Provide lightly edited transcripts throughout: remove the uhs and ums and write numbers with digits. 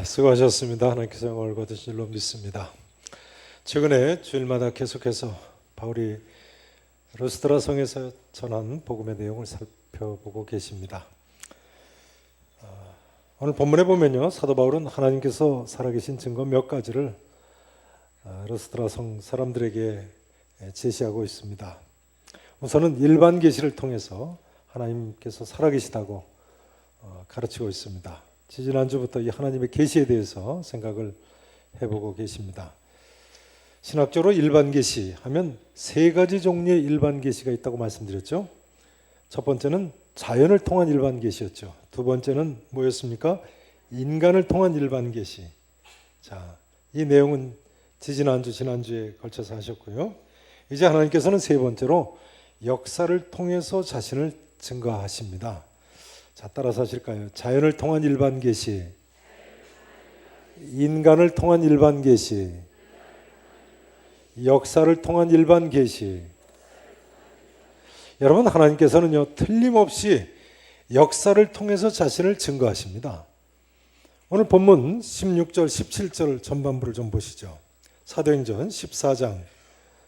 수고하셨습니다. 하나님께서 영광을 받으신 줄로 믿습니다. 최근에 주일마다 계속해서 바울이 루스드라 성에서 전한 복음의 내용을 살펴보고 계십니다. 오늘 본문에 보면요, 사도 바울은 하나님께서 살아계신 증거 몇 가지를 루스드라 성 사람들에게 제시하고 있습니다. 우선은 일반 계시를 통해서 하나님께서 살아계시다고 가르치고 있습니다. 지난주부터 이 하나님의 계시에 대해서 생각을 해보고 계십니다. 신학적으로 일반 계시 하면 세 가지 종류의 일반 계시가 있다고 말씀드렸죠. 첫 번째는 자연을 통한 일반 계시였죠. 두 번째는 뭐였습니까? 인간을 통한 일반 계시. 자, 이 내용은 지난주에 걸쳐서 하셨고요. 이제 하나님께서는 세 번째로 역사를 통해서 자신을 증거하십니다. 자, 따라서 하실까요? 자연을 통한 일반 계시, 인간을 통한 일반 계시, 역사를 통한 일반 계시. 여러분, 하나님께서는요, 틀림없이 역사를 통해서 자신을 증거하십니다. 오늘 본문 16절, 17절 전반부를 좀 보시죠. 사도행전 14장,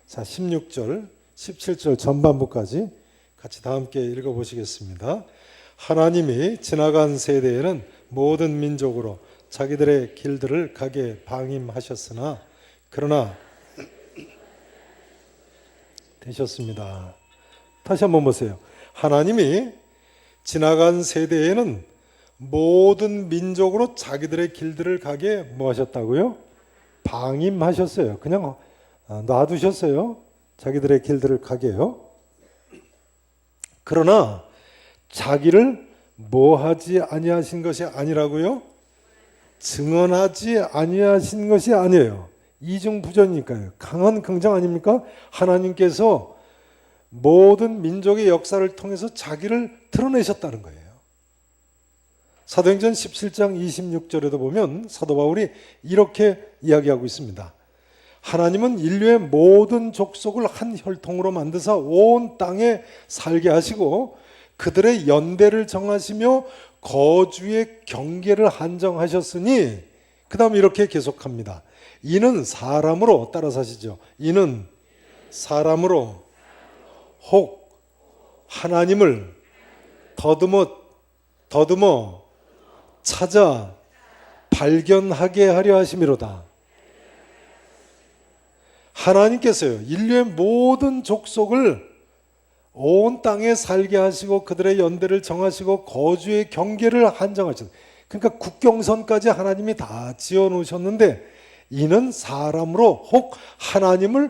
자, 16절, 17절 전반부까지 같이 다 함께 읽어보시겠습니다. 하나님이 지나간 세대에는 모든 민족으로 자기들의 길들을 가게 방임하셨으나 그러나 되셨습니다. 다시 한번 보세요. 하나님이 지나간 세대에는 모든 민족으로 자기들의 길들을 가게 뭐 하셨다고요? 방임하셨어요. 그냥 놔두셨어요. 자기들의 길들을 가게요. 그러나 자기를 뭐하지 아니하신 것이 아니라고요? 증언하지 아니하신 것이 아니에요. 이중부전이니까요. 강한 긍정 아닙니까? 하나님께서 모든 민족의 역사를 통해서 자기를 드러내셨다는 거예요. 사도행전 17장 26절에도 보면 사도 바울이 이렇게 이야기하고 있습니다. 하나님은 인류의 모든 족속을 한 혈통으로 만드사 온 땅에 살게 하시고 그들의 연대를 정하시며 거주의 경계를 한정하셨으니 그 다음 이렇게 계속합니다. 이는 사람으로, 따라서 하시죠. 이는 사람으로 혹 하나님을 더듬어 찾아 발견하게 하려 하심이로다. 하나님께서요, 인류의 모든 족속을 온 땅에 살게 하시고 그들의 연대를 정하시고 거주의 경계를 한정하셨어요. 그러니까 국경선까지 하나님이 다 지어놓으셨는데 이는 사람으로 혹 하나님을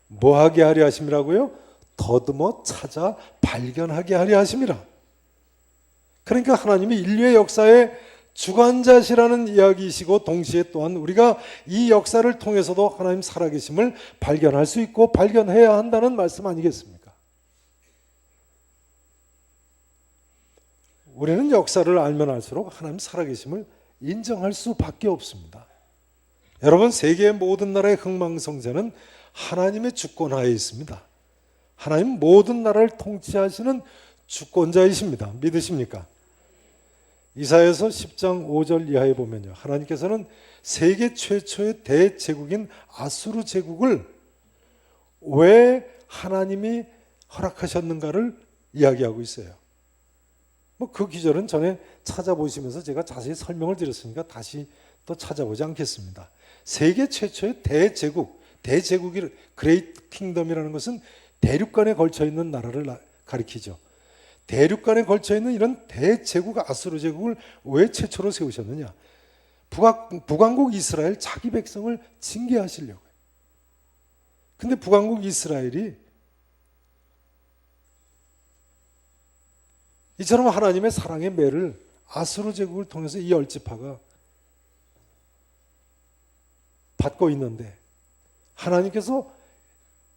뭐하게 하려 하심이라고요? 더듬어 찾아 발견하게 하려 하심이라. 그러니까 하나님이 인류의 역사의 주관자시라는 이야기이시고 동시에 또한 우리가 이 역사를 통해서도 하나님 살아계심을 발견할 수 있고 발견해야 한다는 말씀 아니겠습니까? 우리는 역사를 알면 알수록 하나님 살아계심을 인정할 수밖에 없습니다. 여러분, 세계의 모든 나라의 흥망성쇠는 하나님의 주권하에 있습니다. 하나님 모든 나라를 통치하시는 주권자이십니다. 믿으십니까? 이사야서 10장 5절 이하에 보면요, 하나님께서는 세계 최초의 대제국인 아수르 제국을 왜 하나님이 허락하셨는가를 이야기하고 있어요. 그 기절은 전에 찾아보시면서 제가 자세히 설명을 드렸으니까 다시 또 찾아보지 않겠습니다. 세계 최초의 대제국이 그레이트 킹덤이라는 것은 대륙간에 걸쳐 있는 나라를 가리키죠. 대륙간에 걸쳐 있는 이런 대제국 아수르 제국을 왜 최초로 세우셨느냐? 북왕국 이스라엘 자기 백성을 징계하시려고요. 근데 북왕국 이스라엘이 이처럼 하나님의 사랑의 매를 아수르 제국을 통해서 이 열지파가 받고 있는데 하나님께서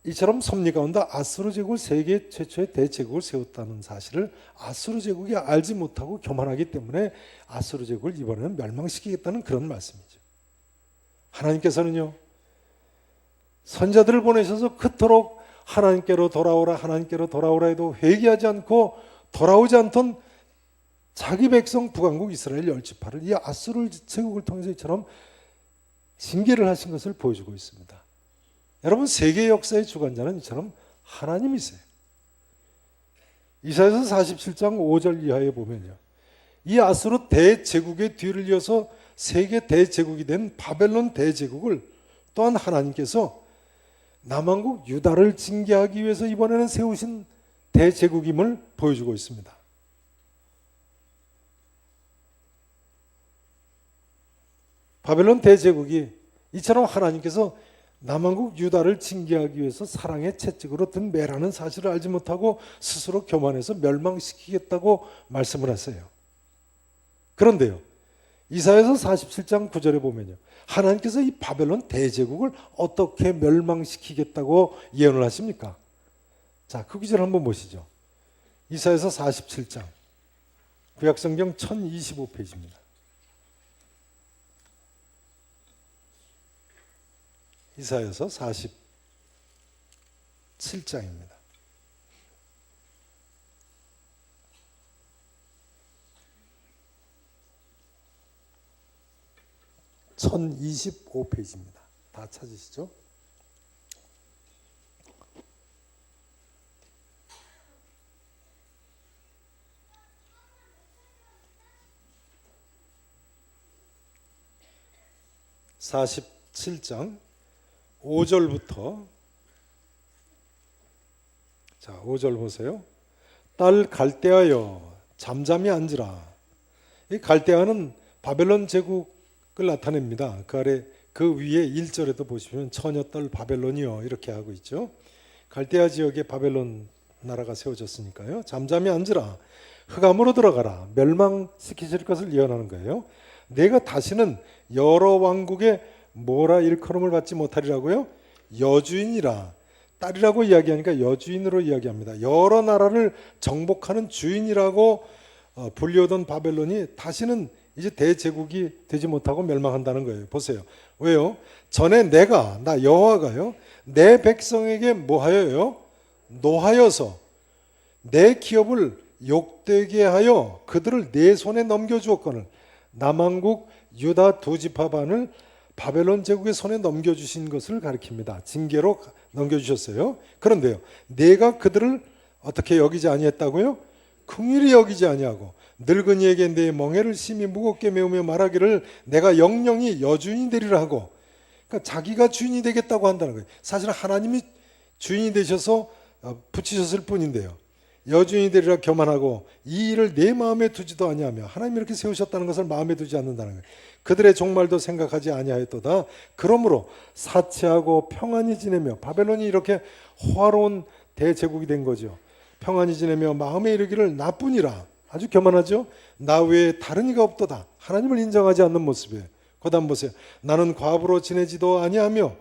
이처럼 섭리 가운데 아수르 제국을 세계 최초의 대제국을 세웠다는 사실을 아수르 제국이 알지 못하고 교만하기 때문에 아수르 제국을 이번에는 멸망시키겠다는 그런 말씀이죠. 하나님께서는요, 선자들을 보내셔서 그토록 하나님께로 돌아오라 해도 회개하지 않고 돌아오지 않던 자기 백성 북왕국 이스라엘 열지파를 이 아수르 제국을 통해서 이처럼 징계를 하신 것을 보여주고 있습니다. 여러분, 세계 역사의 주관자는 이처럼 하나님이세요. 이사야서 47장 5절 이하에 보면요, 이 아수르 대제국의 뒤를 이어서 세계 대제국이 된 바벨론 대제국을 또한 하나님께서 남왕국 유다를 징계하기 위해서 이번에는 세우신 대제국임을 보여주고 있습니다. 바벨론 대제국이 이처럼 하나님께서 남왕국 유다를 징계하기 위해서 사랑의 채찍으로 든 매라는 사실을 알지 못하고 스스로 교만해서 멸망시키겠다고 말씀을 하세요. 그런데요, 이사야서 47장 9절에 보면요, 하나님께서 이 바벨론 대제국을 어떻게 멸망시키겠다고 예언을 하십니까? 자, 그 구절 한번 보시죠. 이사야서 47장, 구약성경 1025페이지입니다. 이사야서 47장입니다. (1025페이지입니다) 다 찾으시죠? (47장) 5절부터, 자, 5절 보세요. 딸 갈대아여 잠잠히 앉으라. 이 갈대아는 바벨론 제국을 나타냅니다. 그 아래 그 위에 1절에도 보시면 처녀딸 바벨론이여 이렇게 하고 있죠. 갈대아 지역에 바벨론 나라가 세워졌으니까요. 잠잠히 앉으라. 흑암으로 들어가라. 멸망시키실 것을 예언하는 거예요. 내가 다시는 여러 왕국의 뭐라 일컬음을 받지 못하리라고요? 여주인이라. 딸이라고 이야기하니까 여주인으로 이야기합니다. 여러 나라를 정복하는 주인이라고 불리우던 바벨론이 다시는 이제 대제국이 되지 못하고 멸망한다는 거예요. 보세요. 왜요? 전에 나 여호와가요, 내 백성에게 뭐하여요? 노하여서 내 기업을 욕되게 하여 그들을 내 손에 넘겨주었거늘 남왕국 유다 두 지파 반을 바벨론 제국의 손에 넘겨주신 것을 가리킵니다. 징계로 넘겨주셨어요. 그런데요, 내가 그들을 어떻게 여기지 아니했다고요? 긍휼히 여기지 아니하고 늙은이에게 내 멍에를 심히 무겁게 메우며 말하기를 내가 영영이 여주인이 되리라 하고, 그러니까 자기가 주인이 되겠다고 한다는 거예요. 사실은 하나님이 주인이 되셔서 붙이셨을 뿐인데요, 여주인이 되리라 교만하고 이 일을 내 마음에 두지도 아니하며, 하나님이 이렇게 세우셨다는 것을 마음에 두지 않는다는 거예요. 그들의 종말도 생각하지 아니하였도다. 그러므로 사치하고 평안히 지내며, 바벨론이 이렇게 호화로운 대제국이 된 거죠. 평안히 지내며 마음에 이르기를 나뿐이라, 아주 교만하죠. 나 외에 다른 이가 없도다. 하나님을 인정하지 않는 모습이에요. 그다음 보세요. 나는 과부로 지내지도 아니하며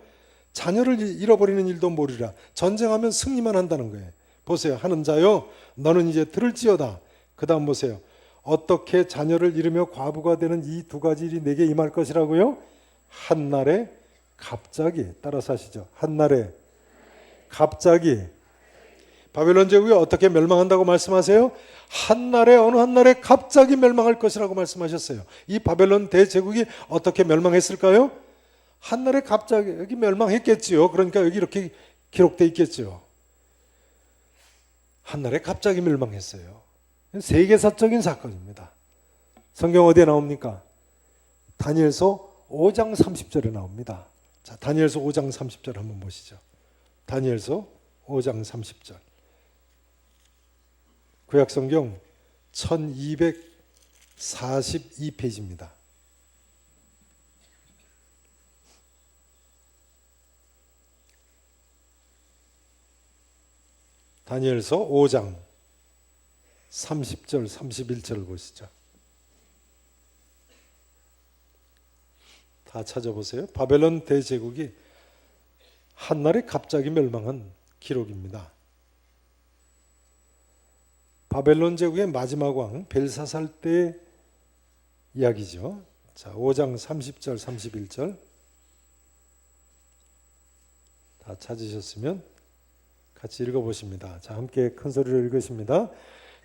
자녀를 잃어버리는 일도 모르리라. 전쟁하면 승리만 한다는 거예요. 보세요. 하는 자여 너는 이제 들을지어다. 그 다음 보세요. 어떻게 자녀를 잃으며 과부가 되는 이 두 가지 일이 내게 임할 것이라고요? 한날에 갑자기, 따라서 하시죠. 한날에 갑자기. 바벨론 제국이 어떻게 멸망한다고 말씀하세요? 한날에, 어느 한날에 갑자기 멸망할 것이라고 말씀하셨어요. 이 바벨론 대제국이 어떻게 멸망했을까요? 한날에 갑자기 여기 멸망했겠지요. 그러니까 여기 이렇게 기록되어 있겠죠. 한날에 갑자기 멸망했어요. 세계사적인 사건입니다. 성경 어디에 나옵니까? 다니엘서 5장 30절에 나옵니다. 자, 다니엘서 5장 30절 한번 보시죠. 다니엘서 5장 30절. 구약성경 1242페이지입니다. 다니엘서 5장 30절, 31절을 보시죠. 다 찾아보세요. 바벨론 대제국이 한날에 갑자기 멸망한 기록입니다. 바벨론 제국의 마지막 왕 벨사살 때의 이야기죠. 자, 5장 30절, 31절 다 찾으셨으면 같이 읽어보십니다. 자, 함께 큰 소리로 읽으십니다.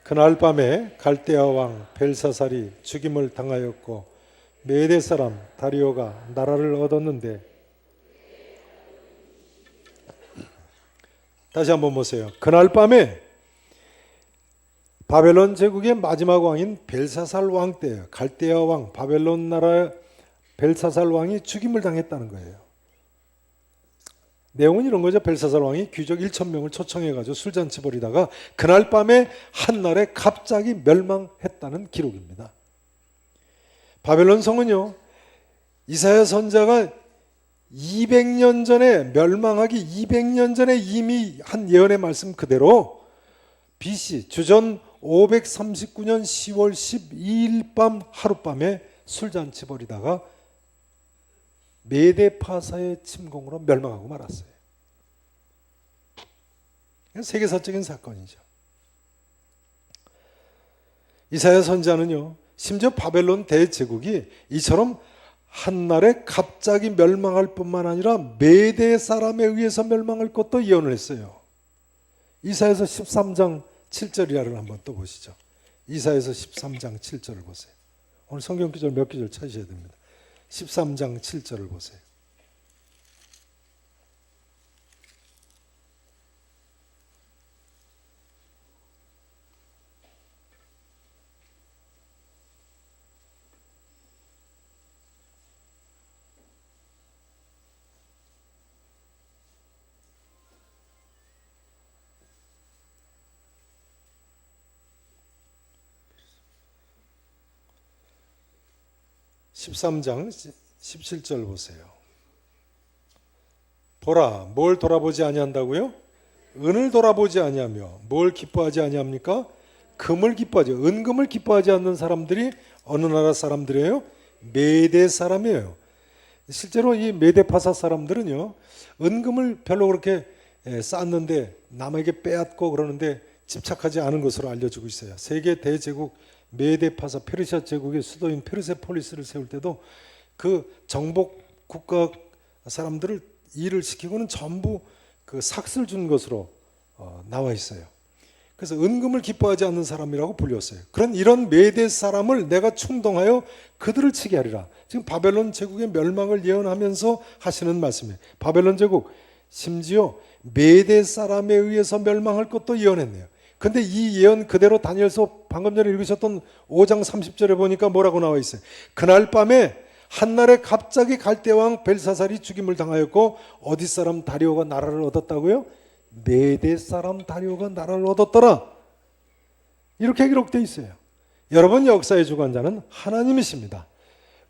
그날 밤에 갈대아 왕 벨사살이 죽임을 당하였고 메대 사람 다리오가 나라를 얻었는데, 다시 한번 보세요. 그날 밤에 바벨론 제국의 마지막 왕인 벨사살 왕 때예요. 갈대아 왕 바벨론 나라 벨사살 왕이 죽임을 당했다는 거예요. 내용은 이런 거죠. 벨사살 왕이 귀족 1,000명을 초청해가지고 술잔치 벌이다가 그날 밤에 한날에 갑자기 멸망했다는 기록입니다. 바벨론 성은요, 이사야 선지자가 200년 전에 멸망하기 200년 전에 이미 한 예언의 말씀 그대로 BC 주전 539년 10월 12일 밤 하룻밤에 술잔치 벌이다가 메데파사의 침공으로 멸망하고 말았어요. 세계사적인 사건이죠. 이사야 선지자는요, 심지어 바벨론 대제국이 이처럼 한날에 갑자기 멸망할 뿐만 아니라 메대 사람에 의해서 멸망할 것도 예언을 했어요. 이사야서 13장 7절이라를 한번 또 보시죠. 이사야서 13장 7절을 보세요. 오늘 성경 구절 몇 구절 찾으셔야 됩니다. 13장 7절을 보세요. (13장) 17절 보세요. 보라, 뭘 돌아보지 아니한다고요? 은을 돌아보지 아니하며 뭘 기뻐하지 아니합니까? 금을 기뻐하지. 은금을 기뻐하지 않는 사람들이 어느 나라 사람들이에요? 메대 사람이에요. 실제로 이 메데파사 사람들은요, 은금을 별로 그렇게 쌓는데 남에게 빼앗고 그러는데 집착하지 않은 것으로 알려지고 있어요. 세계 대제국 메데파사 페르시아 제국의 수도인 페르세폴리스를 세울 때도 그 정복 국가 사람들을 일을 시키고는 전부 그 삭슬 준 것으로 나와 있어요. 그래서 은금을 기뻐하지 않는 사람이라고 불렸어요. 이런 메대 사람을 내가 충동하여 그들을 치게 하리라. 지금 바벨론 제국의 멸망을 예언하면서 하시는 말씀이에요. 바벨론 제국 심지어 메대 사람에 의해서 멸망할 것도 예언했네요. 근데 이 예언 그대로 다니엘서 방금 전에 읽으셨던 5장 30절에 보니까 뭐라고 나와 있어요? 그날 밤에 한날에 갑자기 갈대왕 벨사살이 죽임을 당하였고 어디 사람 다리오가 나라를 얻었다고요? 메대 사람 다리오가 나라를 얻었더라. 이렇게 기록되어 있어요. 여러분, 역사의 주관자는 하나님이십니다.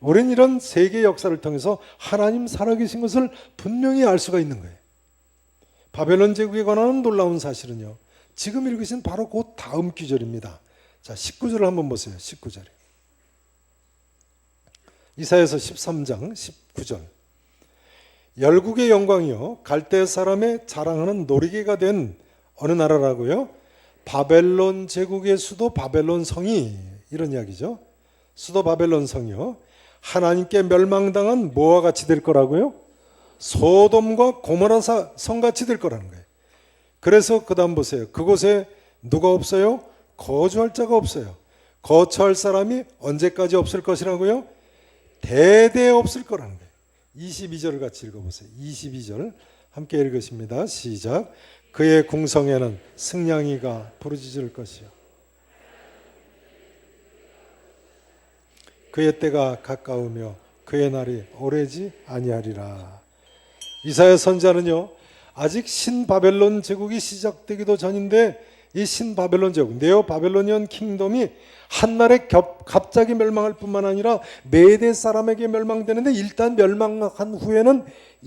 우리는 이런 세계 역사를 통해서 하나님 살아계신 것을 분명히 알 수가 있는 거예요. 바벨론 제국에 관한 놀라운 사실은요, 지금 읽으신 바로 그 다음 구절입니다. 자, 19절을 한번 보세요. 19절에 이사야서 13장 19절. 열국의 영광이요 갈대 사람의 자랑하는 놀이개가 된 어느 나라라고요? 바벨론 제국의 수도 바벨론 성이, 이런 이야기죠. 수도 바벨론 성이요, 하나님께 멸망당한 뭐와 같이 될 거라고요? 소돔과 고모라 성같이 될 거라는 거예요. 그래서 그 다음 보세요. 그곳에 누가 없어요? 거주할 자가 없어요. 거처할 사람이 언제까지 없을 것이라고요? 대대 없을 거라는 거예요. 22절을 같이 읽어보세요. 22절 함께 읽으십니다. 시작. 그의 궁성에는 승냥이가 부르짖을 것이요 그의 때가 가까우며 그의 날이 오래지 아니하리라. 이사야 선지자는요, 아직 신바벨론 제국이 시작되기도 전인데 이 신바벨론 제국, 네오 바벨로니언 킹덤이 한날에 갑자기 멸망할 뿐만 아니라 메대 사람에게 멸망되는데, 일단 멸망한 후에는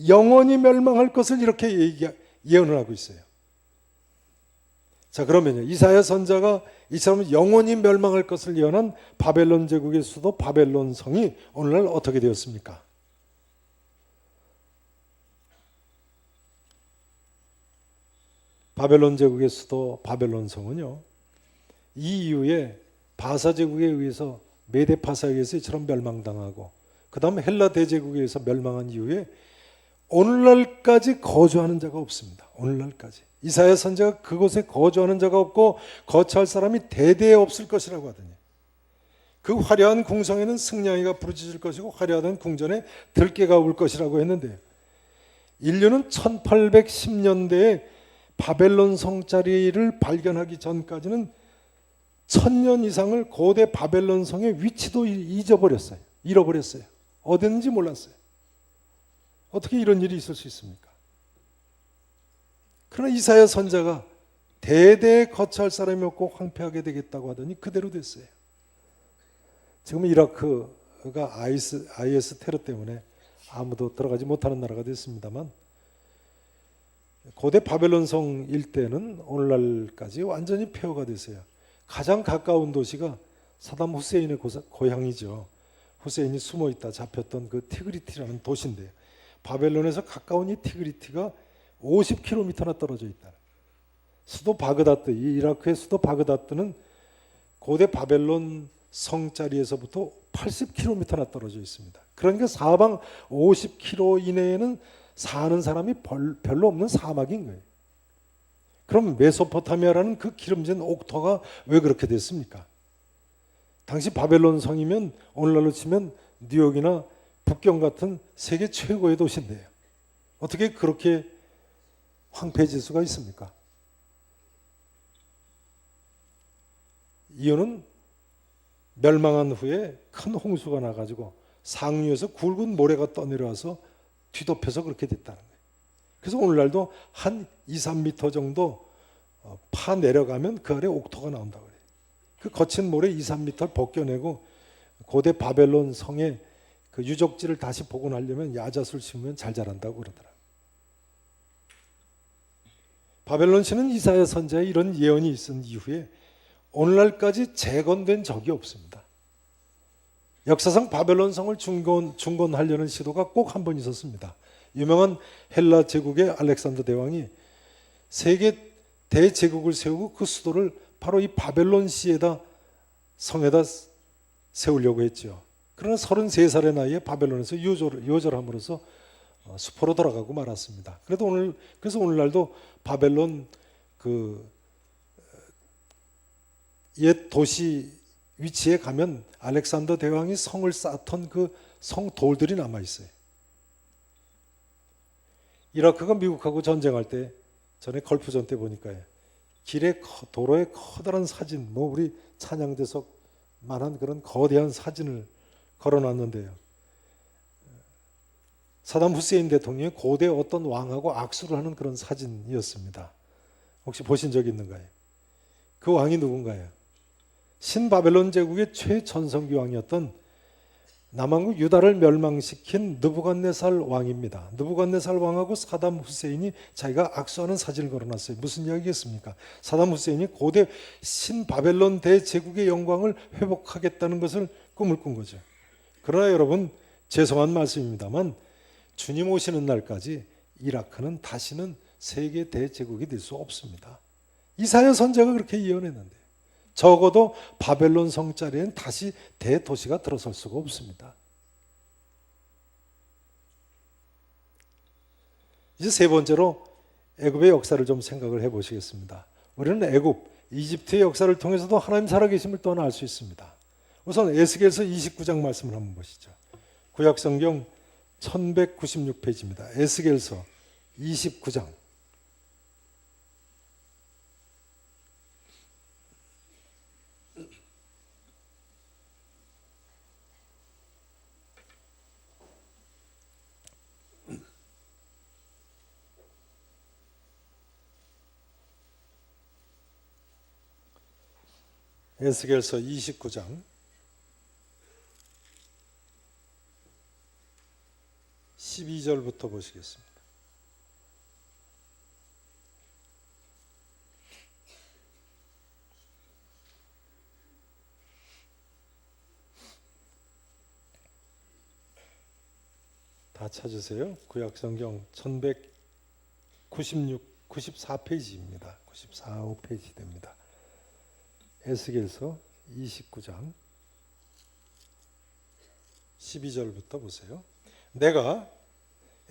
영원히 멸망할 것을 이렇게 예언을 하고 있어요. 자, 그러면요, 이사야 선지자가 이처럼 영원히 멸망할 것을 예언한 바벨론 제국의 수도 바벨론 성이 오늘날 어떻게 되었습니까? 바벨론 제국의 수도 바벨론 성은요, 이 이후에 바사 제국에 의해서, 메데파사에 의해서 이처럼 멸망당하고, 그 다음 헬라 대제국에 의해서 멸망한 이후에 오늘날까지 거주하는 자가 없습니다. 오늘날까지. 이사야 선지자가 그곳에 거주하는 자가 없고 거처할 사람이 대대에 없을 것이라고 하더니 그 화려한 궁성에는 승냥이가 부르짖을 것이고 화려하던 궁전에 들깨가 울 것이라고 했는데요. 인류는 1810년대에 바벨론 성자리를 발견하기 전까지는 1000년 이상을 고대 바벨론 성의 위치도 잊어버렸어요. 잃어버렸어요. 어딘지 몰랐어요. 어떻게 이런 일이 있을 수 있습니까? 그러나 이사야 선자가 대대에 거처할 사람이 없고 황폐하게 되겠다고 하더니 그대로 됐어요. 지금 이라크가 IS 테러 때문에 아무도 들어가지 못하는 나라가 됐습니다만 고대 바벨론 성 일대는 오늘날까지 완전히 폐허가 됐어요. 가장 가까운 도시가 사담 후세인의 고향이죠. 후세인이 숨어있다 잡혔던 그 티그리티라는 도시인데요. 바벨론에서 가까운 이 티그리티가 50km나 떨어져 있다. 수도 바그다드, 이 이라크의 수도 바그다드는 고대 바벨론 성자리에서부터 80km나 떨어져 있습니다. 그러니까 사방 50km 이내에는 사는 사람이 별로 없는 사막인 거예요. 그럼 메소포타미아라는 그 기름진 옥토가 왜 그렇게 됐습니까? 당시 바벨론 성이면 오늘날로 치면 뉴욕이나 북경 같은 세계 최고의 도시인데요. 어떻게 그렇게 황폐해질 수가 있습니까? 이유는 멸망한 후에 큰 홍수가 나가지고 상류에서 굵은 모래가 떠내려와서 뒤덮여서 그렇게 됐다는 거예요. 그래서 오늘날도 한 2, 3m 정도 파 내려가면 그 아래 옥토가 나온다고 그래요. 그 거친 모래 2, 3m 벗겨내고 고대 바벨론 성의 그 유적지를 다시 복원하려면 야자수를 심으면 잘 자란다고 그러더라고요. 바벨론 시는 이사야 선지자의 이런 예언이 있은 이후에 오늘날까지 재건된 적이 없습니다. 역사상 바벨론 성을 중건하려는 시도가 꼭 한 번 있었습니다. 유명한 헬라 제국의 알렉산더 대왕이 세계 대제국을 세우고 그 수도를 바로 이 바벨론 시에다 성에다 세우려고 했죠. 그러나 33살의 나이에 바벨론에서 요절함으로써 수포로 돌아가고 말았습니다. 그래서 오늘날도 바벨론 그 옛 도시 위치에 가면 알렉산더 대왕이 성을 쌓던 그 성 돌들이 남아 있어요. 이라크가 미국하고 전쟁할 때 전에 걸프전 때 보니까요. 도로에 커다란 사진, 우리 찬양대석만한 그런 거대한 사진을 걸어놨는데요. 사담 후세인 대통령이 고대 어떤 왕하고 악수를 하는 그런 사진이었습니다. 혹시 보신 적 있는가요? 그 왕이 누군가요? 신바벨론 제국의 최전성기 왕이었던 남왕국 유다를 멸망시킨 느부갓네살 왕입니다. 느부갓네살 왕하고 사담 후세인이 자기가 악수하는 사진을 걸어놨어요. 무슨 이야기겠습니까? 사담 후세인이 고대 신바벨론 대제국의 영광을 회복하겠다는 것을 꿈을 꾼 거죠. 그러나 여러분, 죄송한 말씀입니다만 주님 오시는 날까지 이라크는 다시는 세계 대제국이 될 수 없습니다. 이사야 선지자가 그렇게 예언했는데 적어도 바벨론 성자리에는 다시 대도시가 들어설 수가 없습니다. 이제 세 번째로 애굽의 역사를 좀 생각을 해보시겠습니다. 우리는 애굽, 이집트의 역사를 통해서도 하나님 살아계심을 또한 알 수 있습니다. 우선 에스겔서 29장 말씀을 한번 보시죠. 구약성경 1196페이지입니다. 에스겔서 29장. 에스겔서 29장 12절부터 보시겠습니다. 다 찾으세요. 구약성경 94페이지입니다. 94페이지 됩니다. 에스겔서 29장 12절부터 보세요. 내가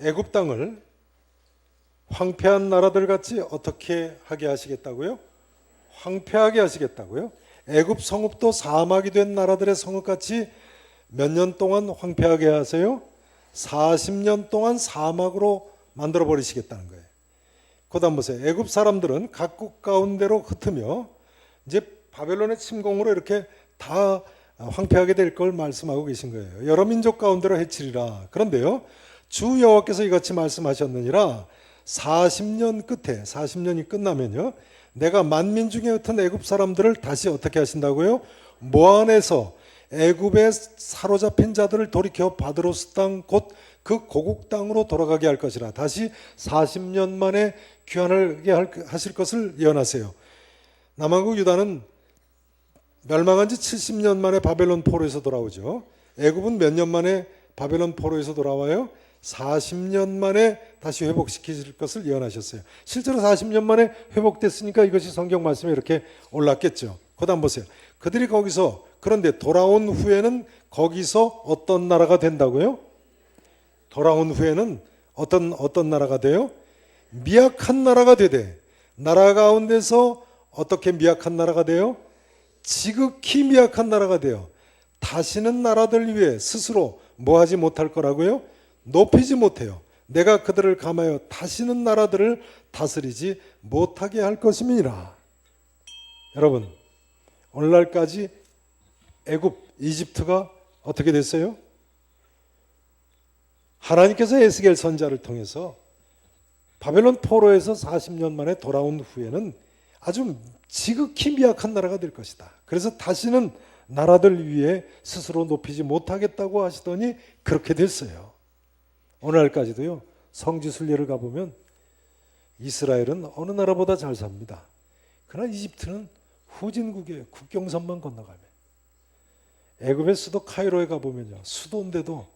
애굽 땅을 황폐한 나라들 같이 어떻게 하게 하시겠다고요? 황폐하게 하시겠다고요? 애굽 성읍도 사막이 된 나라들의 성읍 같이 몇 년 동안 황폐하게 하세요? 40년 동안 사막으로 만들어 버리시겠다는 거예요. 그다음 보세요. 애굽 사람들은 각국 가운데로 흩으며 이제 바벨론의 침공으로 이렇게 다 황폐하게 될 걸 말씀하고 계신 거예요. 여러 민족 가운데로 해치리라. 그런데요, 주 여호와께서 이같이 말씀하셨느니라. 40년 끝에 40년이 끝나면요, 내가 만민 중에 흩은 애굽 사람들을 다시 어떻게 하신다고요? 모안에서 애굽에 사로잡힌 자들을 돌이켜 바드로스 땅 곧 그 고국 땅으로 돌아가게 할 것이라. 다시 40년 만에 귀환하게 하실 것을 예언하세요. 남한국 유다는 멸망한 지 70년 만에 바벨론 포로에서 돌아오죠. 애굽은 몇 년 만에 바벨론 포로에서 돌아와요? 40년 만에 다시 회복시키실 것을 예언하셨어요. 실제로 40년 만에 회복됐으니까 이것이 성경 말씀에 이렇게 올랐겠죠. 그다음 보세요. 그들이 거기서, 그런데 돌아온 후에는 거기서 어떤 나라가 된다고요? 돌아온 후에는 어떤 나라가 돼요? 미약한 나라가 되되, 나라 가운데서 어떻게 미약한 나라가 돼요? 지극히 미약한 나라가 돼요. 다시는 나라들 위해 스스로 뭐 하지 못할 거라고요? 높이지 못해요. 내가 그들을 감하여 다시는 나라들을 다스리지 못하게 할 것임이니라. 여러분, 오늘날까지 애굽, 이집트가 어떻게 됐어요? 하나님께서 에스겔 선지자를 통해서 바벨론 포로에서 40년 만에 돌아온 후에는 아주 지극히 미약한 나라가 될 것이다. 그래서 다시는 나라들 위에 스스로 높이지 못하겠다고 하시더니 그렇게 됐어요. 오늘날까지도요, 성지 순례를 가보면 이스라엘은 어느 나라보다 잘 삽니다. 그러나 이집트는 후진국이에요. 국경선만 건너가면. 애굽의 수도 카이로에 가보면요, 수도인데도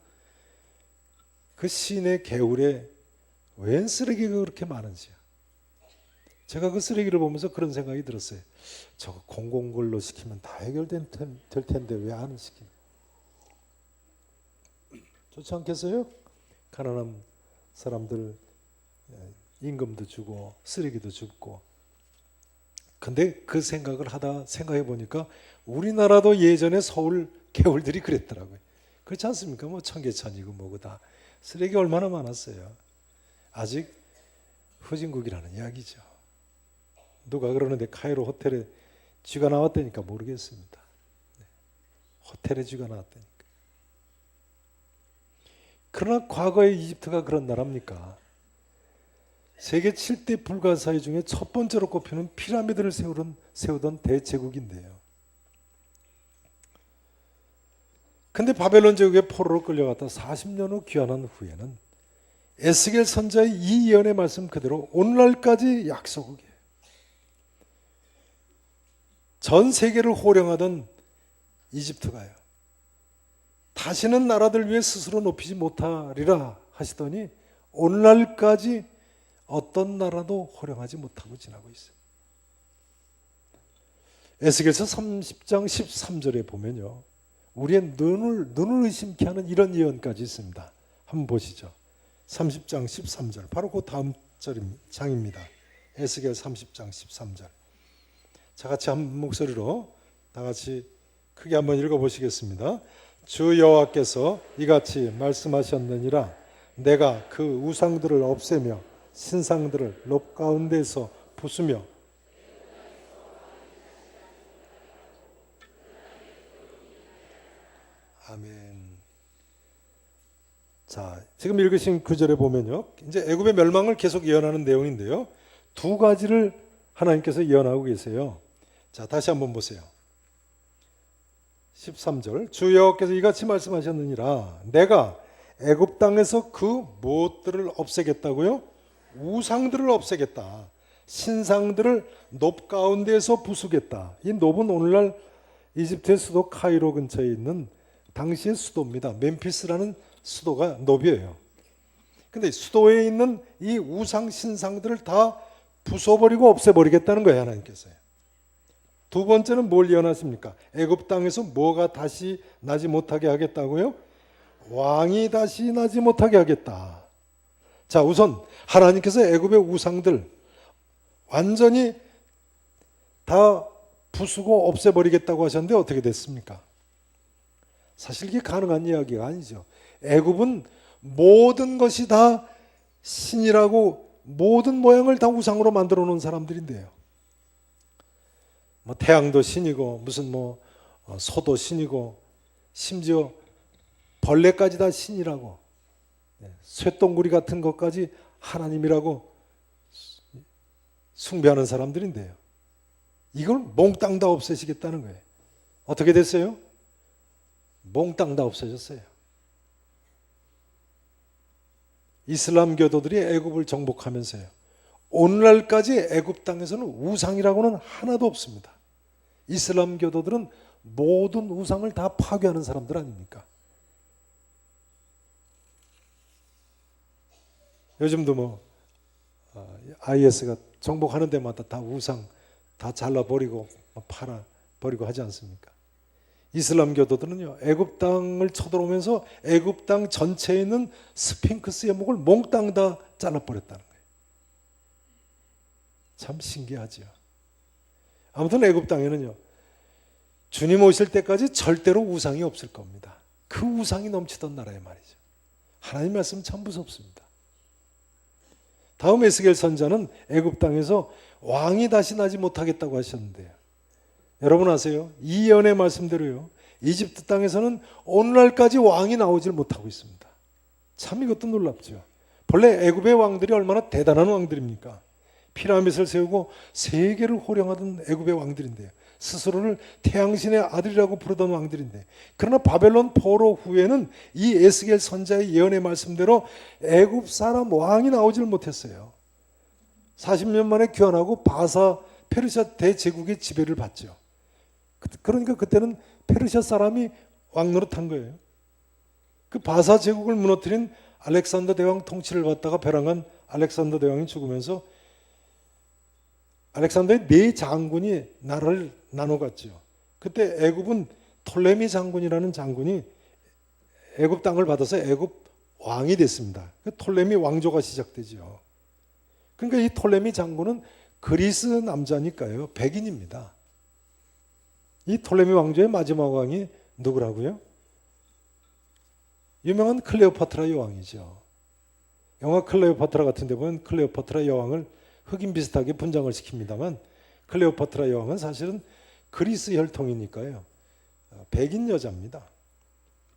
그 시내 개울에 웬 쓰레기가 그렇게 많은지요. 제가 그 쓰레기를 보면서 그런 생각이 들었어요. 저거 공공근로 시키면 다 해결될 텐데 왜 안 시키냐. 좋지 않겠어요? 가난한 사람들 임금도 주고 쓰레기도 줍고. 근데 그 생각을 하다 생각해 보니까 우리나라도 예전에 서울 개울들이 그랬더라고요. 그렇지 않습니까? 뭐 청계천이고 뭐고 다 쓰레기 얼마나 많았어요. 아직 후진국이라는 이야기죠. 누가 그러는데 카이로 호텔에 쥐가 나왔다니까 모르겠습니다. 호텔에 쥐가 나왔다니까. 그러나 과거의 이집트가 그런 나라입니까? 세계 7대 불가사의 중에 첫 번째로 꼽히는 피라미드를 세우던 대제국인데요. 근데 바벨론 제국의 포로로 끌려갔다 40년 후 귀환한 후에는 에스겔 선지자의 이 예언의 말씀 그대로 오늘날까지 약속이에요. 전 세계를 호령하던 이집트가요, 다시는 나라들 위해 스스로 높이지 못하리라 하시더니 오늘날까지 어떤 나라도 호령하지 못하고 지나고 있어요. 에스겔서 30장 13절에 보면요, 우리의 눈을 의심케 하는 이런 예언까지 있습니다. 한번 보시죠. 30장 13절, 바로 그 다음 장입니다. 에스겔 30장 13절. 자, 같이 한 목소리로 다 같이 크게 한번 읽어보시겠습니다. 주 여호와께서 이같이 말씀하셨느니라. 내가 그 우상들을 없애며 신상들을 높 가운데서 부수며. 아멘. 자, 지금 읽으신 구절에 보면요, 이제 애굽의 멸망을 계속 예언하는 내용인데요, 두 가지를 하나님께서 예언하고 계세요. 자, 다시 한번 보세요. 13절, 주 여호와께서 이같이 말씀하셨느니라. 내가 애굽 땅에서 그 무엇들을 없애겠다고요? 우상들을 없애겠다. 신상들을 높 가운데에서 부수겠다. 이 높은 오늘날 이집트의 수도 카이로 근처에 있는 당시의 수도입니다. 멤피스라는 수도가 높이에요. 근데 수도에 있는 이 우상 신상들을 다 부숴버리고 없애버리겠다는 거예요, 하나님께서요. 두 번째는 뭘 예언하십니까? 애굽 땅에서 뭐가 다시 나지 못하게 하겠다고요? 왕이 다시 나지 못하게 하겠다. 자, 우선 하나님께서 애굽의 우상들 완전히 다 부수고 없애버리겠다고 하셨는데 어떻게 됐습니까? 사실 이게 가능한 이야기가 아니죠. 애굽은 모든 것이 다 신이라고 모든 모양을 다 우상으로 만들어 놓은 사람들인데요. 뭐 태양도 신이고 무슨 소도 신이고 심지어 벌레까지 다 신이라고, 쇠똥구리 같은 것까지 하나님이라고 숭배하는 사람들인데요. 이걸 몽땅 다 없애시겠다는 거예요. 어떻게 됐어요? 몽땅 다 없어졌어요. 이슬람 교도들이 애굽을 정복하면서요, 오늘날까지 애굽 땅에서는 우상이라고는 하나도 없습니다. 이슬람 교도들은 모든 우상을 다 파괴하는 사람들 아닙니까? 요즘도 IS가 정복하는 데마다 다 우상 다 잘라버리고 팔아버리고 하지 않습니까? 이슬람 교도들은요, 애굽 땅을 쳐들어오면서 애굽 땅 전체에 있는 스핑크스의 목을 몽땅 다 잘라버렸다는 거예요. 참 신기하죠. 아무튼 애굽 땅에는요, 주님 오실 때까지 절대로 우상이 없을 겁니다. 그 우상이 넘치던 나라에 말이죠. 하나님 말씀 참 무섭습니다. 다음 에스겔 선자는 애굽 땅에서 왕이 다시 나지 못하겠다고 하셨는데요, 여러분 아세요? 이 예언의 말씀대로요, 이집트 땅에서는 오늘날까지 왕이 나오질 못하고 있습니다. 참 이것도 놀랍죠. 본래 애굽의 왕들이 얼마나 대단한 왕들입니까? 피라밋을 세우고 세계를 호령하던 애굽의 왕들인데요, 스스로를 태양신의 아들이라고 부르던 왕들인데, 그러나 바벨론 포로 후에는 이 에스겔 선자의 예언의 말씀대로 애굽 사람 왕이 나오질 못했어요. 40년 만에 귀환하고 바사 페르시아 대제국의 지배를 받죠. 그러니까 그때는 페르시아 사람이 왕 노릇한 거예요. 그 바사 제국을 무너뜨린 알렉산더 대왕 통치를 받다가 벼랑한 알렉산더 대왕이 죽으면서 알렉산더의 4장군이 나라를 나눠갔죠. 그때 애굽은 톨레미 장군이라는 장군이 애굽 땅을 받아서 애굽 왕이 됐습니다. 그 톨레미 왕조가 시작되죠. 그러니까 이 톨레미 장군은 그리스 남자니까요, 백인입니다. 이 톨레미 왕조의 마지막 왕이 누구라고요? 유명한 클레오파트라 여왕이죠. 영화 클레오파트라 같은 데 보면 클레오파트라 여왕을 흑인 비슷하게 분장을 시킵니다만, 클레오파트라 여왕은 사실은 그리스 혈통이니까요, 백인 여자입니다.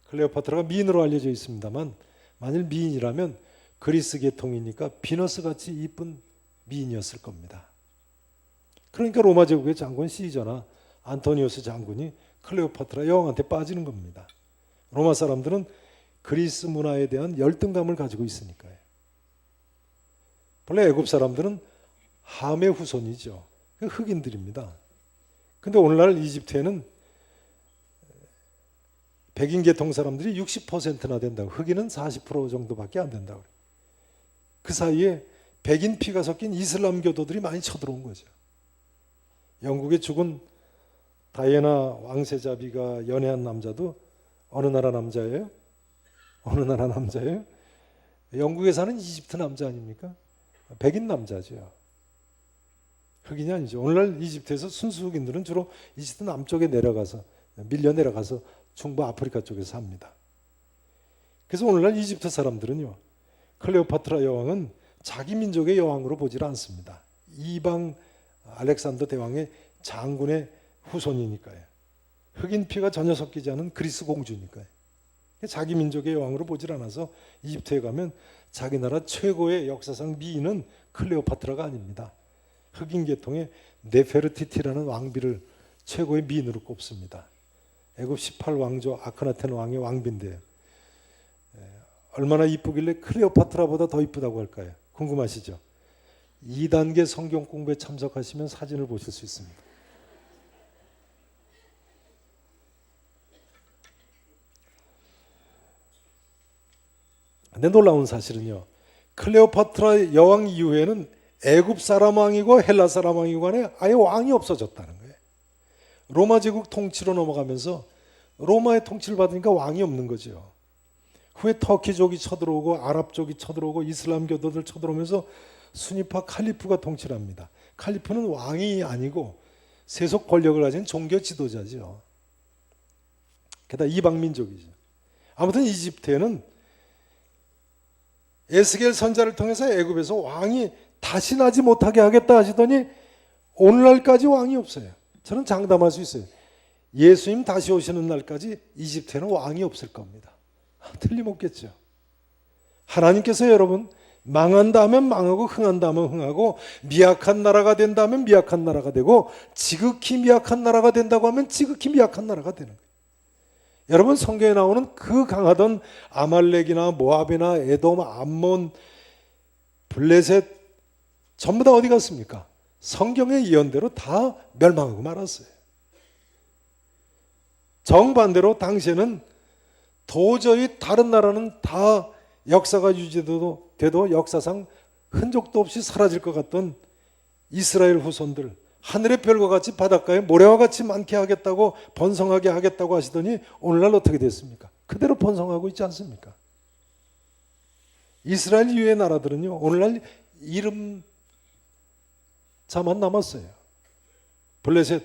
클레오파트라가 미인으로 알려져 있습니다만, 만일 미인이라면 그리스 계통이니까 비너스같이 이쁜 미인이었을 겁니다. 그러니까 로마 제국의 장군 시저나 안토니우스 장군이 클레오파트라 여왕한테 빠지는 겁니다. 로마 사람들은 그리스 문화에 대한 열등감을 가지고 있으니까요. 본래 애굽 사람들은 함의 후손이죠. 흑인들입니다. 근데 오늘날 이집트에는 백인 계통 사람들이 60%나 된다고, 흑인은 40% 정도밖에 안 된다고. 그 사이에 백인 피가 섞인 이슬람 교도들이 많이 쳐들어온 거죠. 영국에 죽은 다이애나 왕세자비가 연애한 남자도 어느 나라 남자예요? 어느 나라 남자예요? 영국에 사는 이집트 남자 아닙니까? 백인 남자죠. 흑인이 아니죠. 오늘날 이집트에서 순수 흑인들은 주로 이집트 남쪽에 내려가서, 밀려 내려가서 중부 아프리카 쪽에 삽니다. 그래서 오늘날 이집트 사람들은요, 클레오파트라 여왕은 자기 민족의 여왕으로 보질 않습니다. 이방 알렉산더 대왕의 장군의 후손이니까요. 흑인 피가 전혀 섞이지 않은 그리스 공주니까요. 자기 민족의 여왕으로 보질 않아서 이집트에 가면 자기 나라 최고의 역사상 미인은 클레오파트라가 아닙니다. 흑인 계통의 네페르티티라는 왕비를 최고의 미인으로 꼽습니다. 애굽 18왕조 아크나텐 왕의 왕비인데요, 얼마나 이쁘길래 클레오파트라보다 더 이쁘다고 할까요? 궁금하시죠? 2단계 성경 공부에 참석하시면 사진을 보실 수 있습니다. 근데 놀라운 사실은요, 클레오파트라 여왕 이후에는 애굽 사람 왕이고 헬라 사람 왕이고 간에 아예 왕이 없어졌다는 거예요. 로마 제국 통치로 넘어가면서 로마의 통치를 받으니까 왕이 없는 거죠. 후에 터키족이 쳐들어오고 아랍족이 쳐들어오고 이슬람교도들 쳐들어오면서 수니파 칼리프가 통치를 합니다. 칼리프는 왕이 아니고 세속 권력을 가진 종교 지도자죠. 게다가 이방민족이죠. 아무튼 이집트에는 에스겔 선자를 통해서 애굽에서 왕이 다시 나지 못하게 하겠다 하시더니 오늘날까지 왕이 없어요. 저는 장담할 수 있어요. 예수님 다시 오시는 날까지 이집트에는 왕이 없을 겁니다. 틀림없겠죠. 하나님께서 여러분 망한다 하면 망하고 흥한다 하면 흥하고 미약한 나라가 된다 하면 미약한 나라가 되고 지극히 미약한 나라가 된다고 하면 지극히 미약한 나라가 되는 거예요. 여러분 성경에 나오는 그 강하던 아말렉이나 모압이나 에돔, 암몬, 블레셋 전부 다 어디 갔습니까? 성경의 예언대로 다 멸망하고 말았어요. 정반대로 당시에는 도저히 다른 나라는 다 역사가 유지돼도 역사상 흔적도 없이 사라질 것 같던 이스라엘 후손들, 하늘의 별과 같이 바닷가에 모래와 같이 많게 하겠다고 번성하게 하겠다고 하시더니 오늘날 어떻게 됐습니까? 그대로 번성하고 있지 않습니까? 이스라엘 이외의 나라들은요 오늘날 이름자만 남았어요. 블레셋,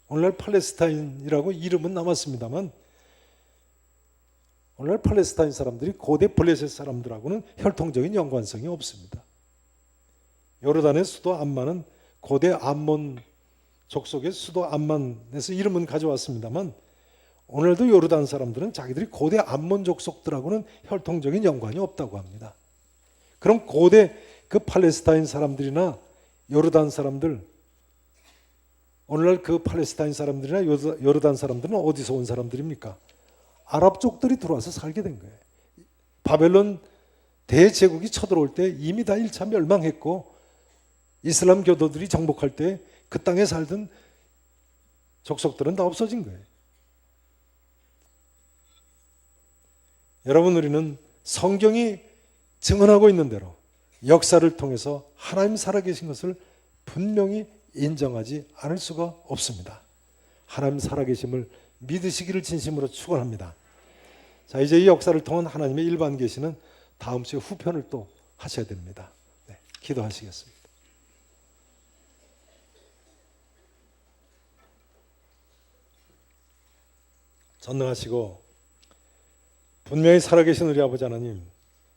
오늘날 팔레스타인이라고 이름은 남았습니다만 오늘날 팔레스타인 사람들이 고대 블레셋 사람들하고는 혈통적인 연관성이 없습니다. 요르단의 수도 암만은 고대 암몬 족속의 수도 암만에서 이름은 가져왔습니다만 오늘도 요르단 사람들은 자기들이 고대 암몬 족속들하고는 혈통적인 연관이 없다고 합니다. 그럼 고대 그 팔레스타인 사람들이나 요르단 사람들, 오늘날 그 팔레스타인 사람들이나 요르단 사람들은 어디서 온 사람들입니까? 아랍족들이 들어와서 살게 된 거예요. 바벨론 대제국이 쳐들어올 때 이미 다 1차 멸망했고 이슬람 교도들이 정복할 때 그 땅에 살던 족속들은 다 없어진 거예요. 여러분 우리는 성경이 증언하고 있는 대로 역사를 통해서 하나님 살아계신 것을 분명히 인정하지 않을 수가 없습니다. 하나님 살아계심을 믿으시기를 진심으로 축원합니다. 자, 이제 이 역사를 통한 하나님의 일반 계시는 다음 주에 후편을 또 하셔야 됩니다. 네, 기도하시겠습니다. 전능하시고 분명히 살아계신 우리 아버지 하나님,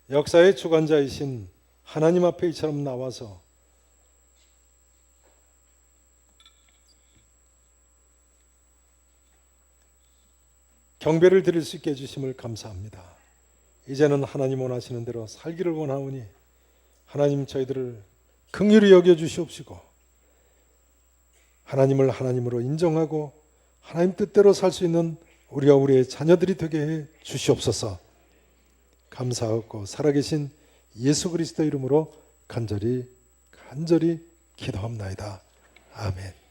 역사의 주관자이신 하나님 앞에 이처럼 나와서 경배를 드릴 수 있게 해주심을 감사합니다. 이제는 하나님 원하시는 대로 살기를 원하오니 하나님 저희들을 긍휼히 여겨주시옵시고 하나님을 하나님으로 인정하고 하나님 뜻대로 살 수 있는 우리와 우리의 자녀들이 되게 해 주시옵소서. 감사하고 살아계신 예수 그리스도 이름으로 간절히 기도합나이다. 아멘.